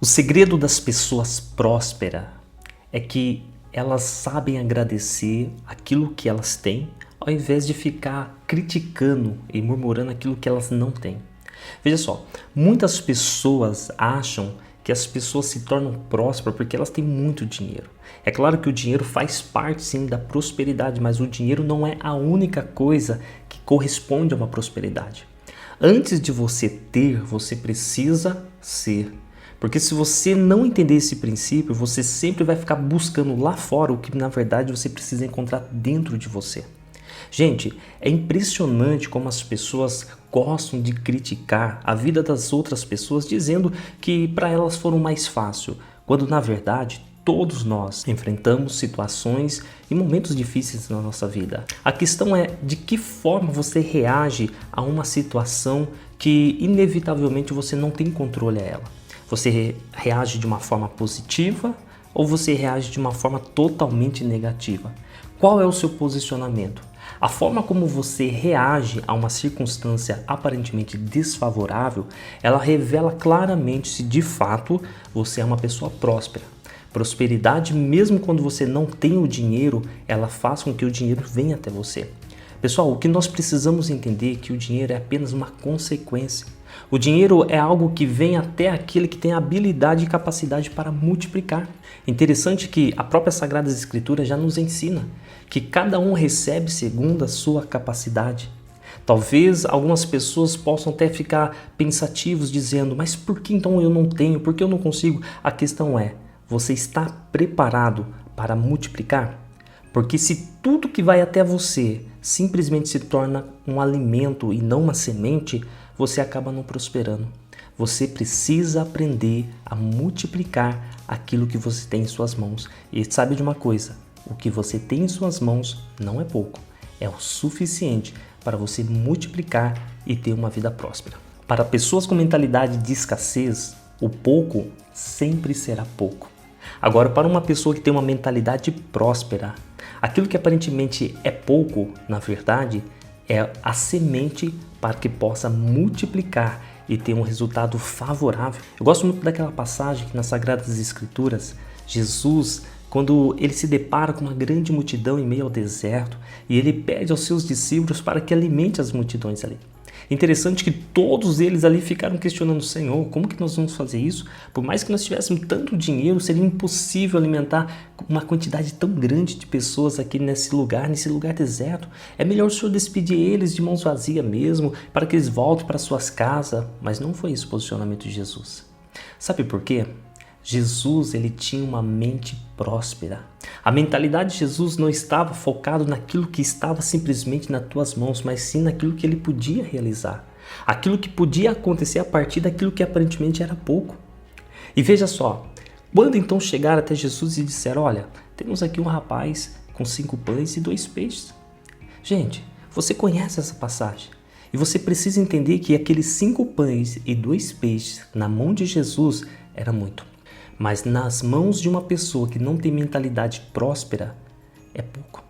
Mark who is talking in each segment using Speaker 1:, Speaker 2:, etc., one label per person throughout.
Speaker 1: O segredo das pessoas prósperas é que elas sabem agradecer aquilo que elas têm, ao invés de ficar criticando e murmurando aquilo que elas não têm. Veja só, muitas pessoas acham que as pessoas se tornam prósperas porque elas têm muito dinheiro. É claro que o dinheiro faz parte sim da prosperidade, mas o dinheiro não é a única coisa que corresponde a uma prosperidade. Antes de você ter, você precisa ser. Porque se você não entender esse princípio, você sempre vai ficar buscando lá fora o que na verdade você precisa encontrar dentro de você. Gente, é impressionante como as pessoas gostam de criticar a vida das outras pessoas dizendo que para elas foram mais fácil, quando na verdade todos nós enfrentamos situações e momentos difíceis na nossa vida. A questão é de que forma você reage a uma situação que inevitavelmente você não tem controle a ela. Você reage de uma forma positiva ou você reage de uma forma totalmente negativa? Qual é o seu posicionamento? A forma como você reage a uma circunstância aparentemente desfavorável, ela revela claramente se de fato você é uma pessoa próspera. Prosperidade, mesmo quando você não tem o dinheiro, ela faz com que o dinheiro venha até você. Pessoal, o que nós precisamos entender é que o dinheiro é apenas uma consequência. O dinheiro é algo que vem até aquele que tem habilidade e capacidade para multiplicar. Interessante que a própria Sagrada Escritura já nos ensina que cada um recebe segundo a sua capacidade. Talvez algumas pessoas possam até ficar pensativos dizendo, mas por que então eu não tenho? Por que eu não consigo? A questão é, você está preparado para multiplicar? Porque se tudo que vai até você simplesmente se torna um alimento e não uma semente, você acaba não prosperando. Você precisa aprender a multiplicar aquilo que você tem em suas mãos. E sabe de uma coisa? O que você tem em suas mãos não é pouco. É o suficiente para você multiplicar e ter uma vida próspera. Para pessoas com mentalidade de escassez, o pouco sempre será pouco. Agora, para uma pessoa que tem uma mentalidade próspera, aquilo que aparentemente é pouco, na verdade, é a semente para que possa multiplicar e ter um resultado favorável. Eu gosto muito daquela passagem que nas Sagradas Escrituras, Jesus, quando ele se depara com uma grande multidão em meio ao deserto, e ele pede aos seus discípulos para que alimente as multidões ali. Interessante que todos eles ali ficaram questionando o Senhor, como que nós vamos fazer isso? Por mais que nós tivéssemos tanto dinheiro, seria impossível alimentar uma quantidade tão grande de pessoas aqui nesse lugar deserto. É melhor o Senhor despedir eles de mãos vazias mesmo, para que eles voltem para suas casas. Mas não foi esse o posicionamento de Jesus. Sabe por quê? Jesus, ele tinha uma mente próspera. A mentalidade de Jesus não estava focado naquilo que estava simplesmente nas tuas mãos, mas sim naquilo que ele podia realizar. Aquilo que podia acontecer a partir daquilo que aparentemente era pouco. E veja só, quando então chegaram até Jesus e disseram, olha, temos aqui um rapaz com 5 pães e 2 peixes. Gente, você conhece essa passagem. E você precisa entender que aqueles 5 pães e 2 peixes na mão de Jesus era muito. Mas nas mãos de uma pessoa que não tem mentalidade próspera, é pouco.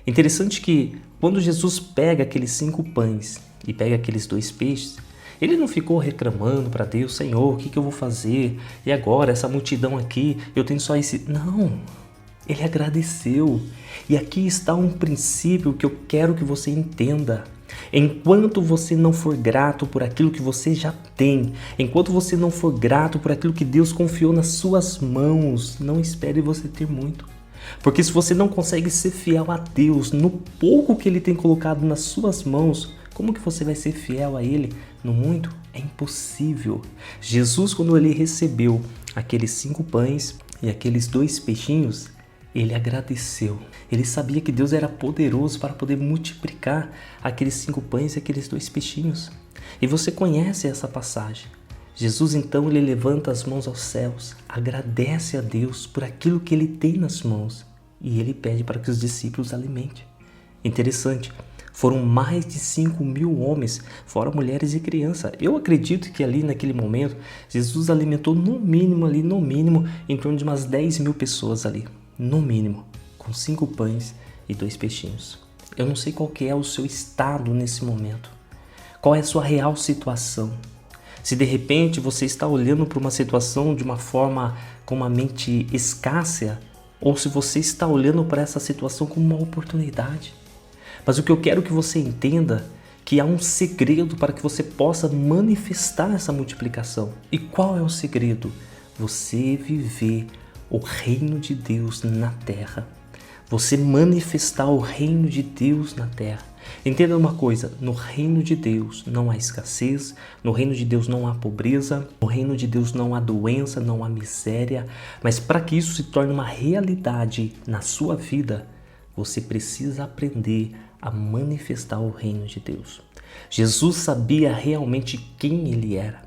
Speaker 1: Interessante que quando Jesus pega aqueles 5 pães e pega aqueles 2 peixes, ele não ficou reclamando para Deus, Senhor, o que eu vou fazer? E agora, essa multidão aqui, eu tenho só esse... Não, ele agradeceu. E aqui está um princípio que eu quero que você entenda. Enquanto você não for grato por aquilo que você já tem, enquanto você não for grato por aquilo que Deus confiou nas suas mãos, não espere você ter muito. Porque se você não consegue ser fiel a Deus no pouco que Ele tem colocado nas suas mãos, como que você vai ser fiel a Ele no muito? É impossível. Jesus, quando Ele recebeu aqueles 5 pães e aqueles 2 peixinhos, ele agradeceu. Ele sabia que Deus era poderoso para poder multiplicar aqueles 5 pães e aqueles 2 peixinhos. E você conhece essa passagem. Jesus então ele levanta as mãos aos céus, agradece a Deus por aquilo que ele tem nas mãos e ele pede para que os discípulos alimentem. Interessante, foram mais de 5.000 homens, fora mulheres e crianças. Eu acredito que ali naquele momento, Jesus alimentou no mínimo, em torno de umas 10.000 pessoas ali. No mínimo, com 5 pães e 2 peixinhos. Eu não sei qual que é o seu estado nesse momento. Qual é a sua real situação? Se de repente você está olhando para uma situação de uma forma com uma mente escassa, ou se você está olhando para essa situação como uma oportunidade. Mas o que eu quero que você entenda que há um segredo para que você possa manifestar essa multiplicação. E qual é o segredo? Você viver o reino de Deus na terra. Você manifestar o reino de Deus na terra. Entenda uma coisa, no reino de Deus não há escassez, no reino de Deus não há pobreza, no reino de Deus não há doença, não há miséria, mas para que isso se torne uma realidade na sua vida, você precisa aprender a manifestar o reino de Deus. Jesus sabia realmente quem ele era.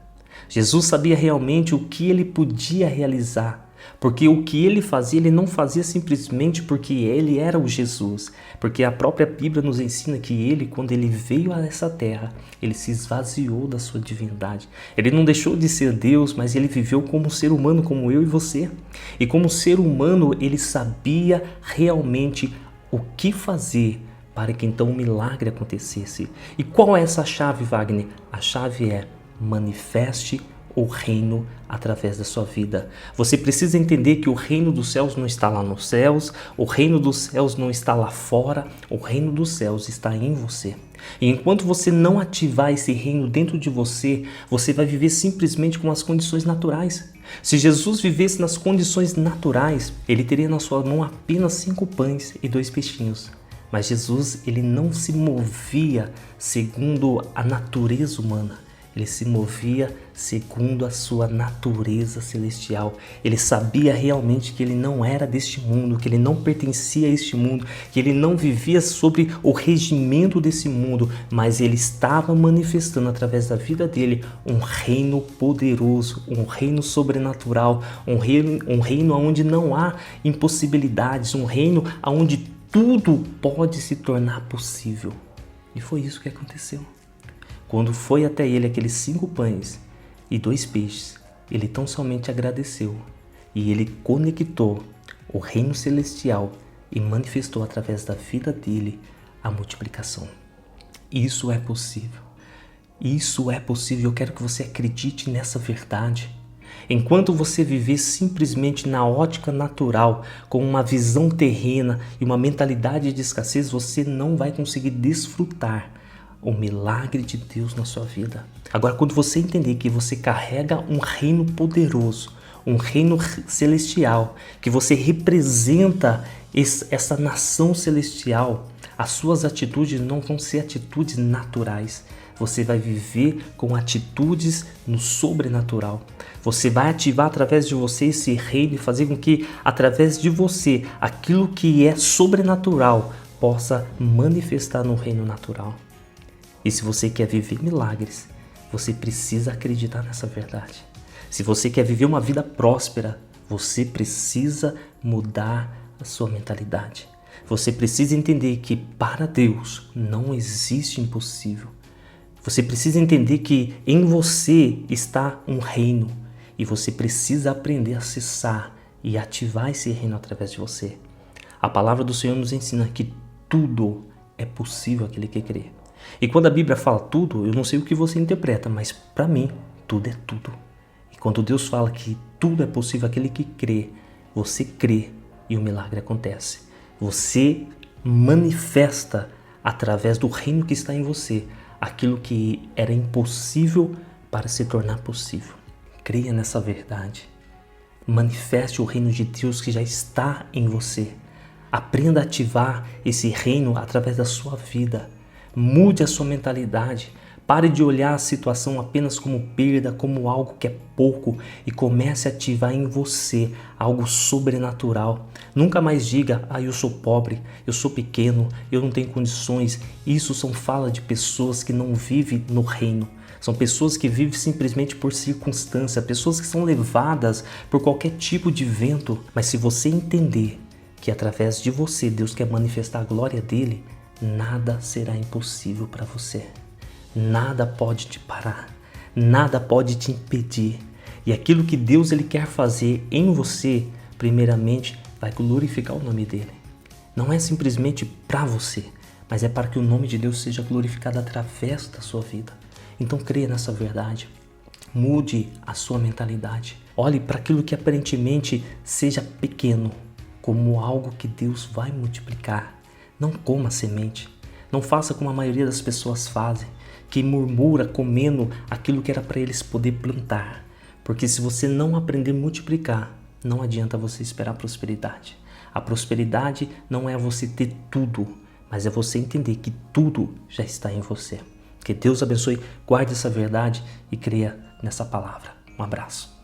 Speaker 1: Jesus sabia realmente o que ele podia realizar. Porque o que ele fazia, ele não fazia simplesmente porque ele era o Jesus. Porque a própria Bíblia nos ensina que ele, quando ele veio a essa terra, ele se esvaziou da sua divindade. Ele não deixou de ser Deus, mas ele viveu como um ser humano, como eu e você. E como ser humano, ele sabia realmente o que fazer para que então o milagre acontecesse. E qual é essa chave, Wagner? A chave é: manifeste o reino através da sua vida. Você precisa entender que o reino dos céus não está lá nos céus, o reino dos céus não está lá fora, o reino dos céus está em você. E enquanto você não ativar esse reino dentro de você, você vai viver simplesmente com as condições naturais. Se Jesus vivesse nas condições naturais, ele teria na sua mão apenas 5 pães e 2 peixinhos. Mas Jesus, ele não se movia segundo a natureza humana. Ele se movia segundo a sua natureza celestial. Ele sabia realmente que ele não era deste mundo, que ele não pertencia a este mundo, que ele não vivia sobre o regimento desse mundo, mas ele estava manifestando através da vida dele um reino poderoso, um reino sobrenatural, um reino onde não há impossibilidades, um reino onde tudo pode se tornar possível. E foi isso que aconteceu. Quando foi até ele aqueles 5 pães e 2 peixes, ele tão somente agradeceu e ele conectou o reino celestial e manifestou através da vida dele a multiplicação. Isso é possível. Isso é possível. Eu quero que você acredite nessa verdade. Enquanto você viver simplesmente na ótica natural, com uma visão terrena e uma mentalidade de escassez, você não vai conseguir desfrutar o milagre de Deus na sua vida. Agora, quando você entender que você carrega um reino poderoso, um reino celestial, que você representa essa nação celestial, as suas atitudes não vão ser atitudes naturais. Você vai viver com atitudes no sobrenatural. Você vai ativar através de você esse reino e fazer com que, através de você, aquilo que é sobrenatural possa manifestar no reino natural. E se você quer viver milagres, você precisa acreditar nessa verdade. Se você quer viver uma vida próspera, você precisa mudar a sua mentalidade. Você precisa entender que para Deus não existe impossível. Você precisa entender que em você está um reino e você precisa aprender a acessar e ativar esse reino através de você. A palavra do Senhor nos ensina que tudo é possível àquele que crê. E quando a Bíblia fala tudo, eu não sei o que você interpreta, mas para mim, tudo é tudo. E quando Deus fala que tudo é possível àquele que crê, você crê e o milagre acontece. Você manifesta através do reino que está em você aquilo que era impossível para se tornar possível. Creia nessa verdade. Manifeste o reino de Deus que já está em você. Aprenda a ativar esse reino através da sua vida. Mude a sua mentalidade. Pare de olhar a situação apenas como perda, como algo que é pouco e comece a ativar em você algo sobrenatural. Nunca mais diga, eu sou pobre, eu sou pequeno, eu não tenho condições. Isso são falas de pessoas que não vivem no reino. São pessoas que vivem simplesmente por circunstância, pessoas que são levadas por qualquer tipo de vento. Mas se você entender que através de você Deus quer manifestar a glória dele, nada será impossível para você. Nada pode te parar, nada pode te impedir. E aquilo que Deus ele quer fazer em você, primeiramente, vai glorificar o nome dele. Não é simplesmente para você, mas é para que o nome de Deus seja glorificado através da sua vida. Então creia nessa verdade. Mude a sua mentalidade. Olhe para aquilo que aparentemente seja pequeno como algo que Deus vai multiplicar. Não coma semente. Não faça como a maioria das pessoas fazem, que murmura comendo aquilo que era para eles poder plantar. Porque se você não aprender a multiplicar, não adianta você esperar prosperidade. A prosperidade não é você ter tudo, mas é você entender que tudo já está em você. Que Deus abençoe, guarde essa verdade e creia nessa palavra. Um abraço.